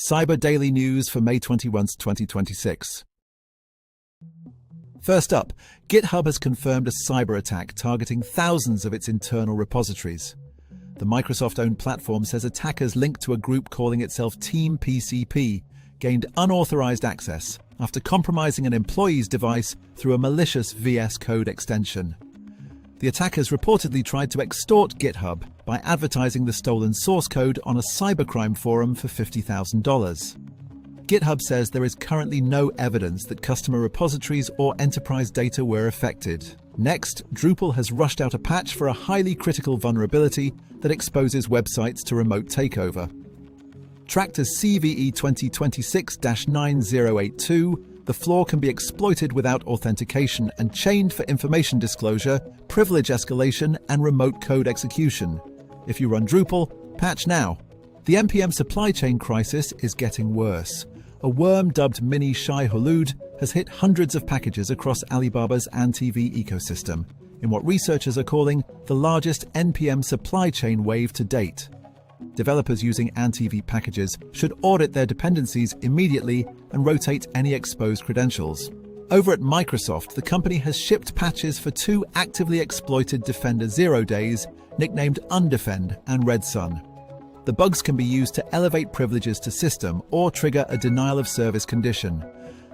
Cyber Daily News for May 21, 2026. First up, GitHub has confirmed a cyber attack targeting thousands of its internal repositories. The Microsoft-owned platform says attackers linked to a group calling itself Team PCP gained unauthorized access after compromising an employee's device through a malicious VS Code extension. The attackers reportedly tried to extort GitHub by advertising the stolen source code on a cybercrime forum for $50,000. GitHub says there is currently no evidence that customer repositories or enterprise data were affected. Next, Drupal has rushed out a patch for a highly critical vulnerability that exposes websites to remote takeover. Tracked as CVE 2026-9082, the flaw can be exploited without authentication and chained for information disclosure, privilege escalation, and remote code execution. If you run Drupal, patch now. The NPM supply chain crisis is getting worse. A worm dubbed Mini Shai-Hulud has hit hundreds of packages across Alibaba's AntV ecosystem, in what researchers are calling the largest NPM supply chain wave to date. Developers using AntV packages should audit their dependencies immediately and rotate any exposed credentials. Over at Microsoft, the company has shipped patches for two actively exploited Defender 0 days, nicknamed UnDefend and RedSun. The bugs can be used to elevate privileges to system or trigger a denial of service condition.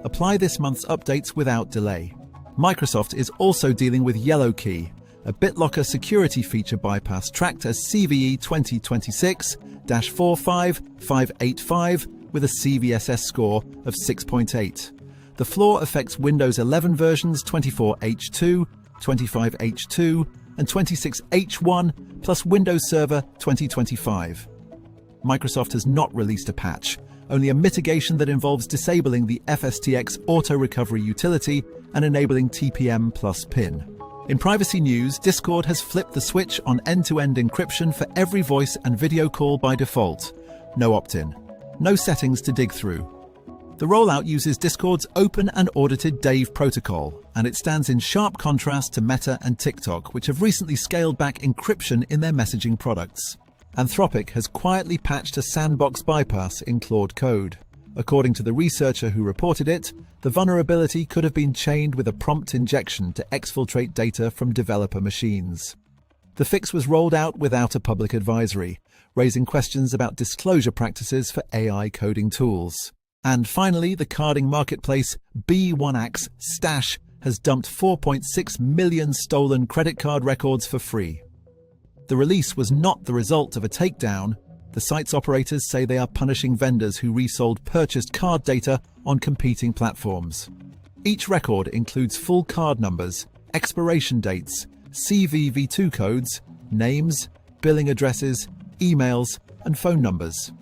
Apply this month's updates without delay. Microsoft is also dealing with YellowKey, a BitLocker security feature bypass tracked as CVE 2026-45585 with a CVSS score of 6.8. The flaw affects Windows 11 versions 24H2, 25H2, and 26H1, plus Windows Server 2025. Microsoft has not released a patch, only a mitigation that involves disabling the FSTX auto recovery utility and enabling TPM plus PIN. In privacy news, Discord has flipped the switch on end-to-end encryption for every voice and video call by default. No opt-in. No settings to dig through. The rollout uses Discord's open and audited Dave protocol, and it stands in sharp contrast to Meta and TikTok, which have recently scaled back encryption in their messaging products. Anthropic has quietly patched a Sandbox bypass in Claude code. According to the researcher who reported it, the vulnerability could have been chained with a prompt injection to exfiltrate data from developer machines. The fix was rolled out without a public advisory, raising questions about disclosure practices for AI coding tools. And finally, the carding marketplace B1Ax Stash has dumped 4.6 million stolen credit card records for free. The release was not the result of a takedown. The site's operators say they are punishing vendors who resold purchased card data on competing platforms. Each record includes full card numbers, expiration dates, CVV2 codes, names, billing addresses, emails, and phone numbers.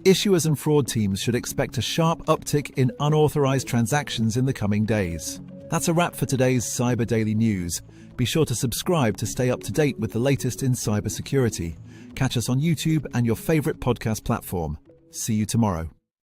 Issuers and fraud teams should expect a sharp uptick in unauthorized transactions in the coming days. That's a wrap for today's Cyber Daily News. Be sure to subscribe to stay up to date with the latest in cybersecurity. Catch us on YouTube and your favorite podcast platform. See you tomorrow.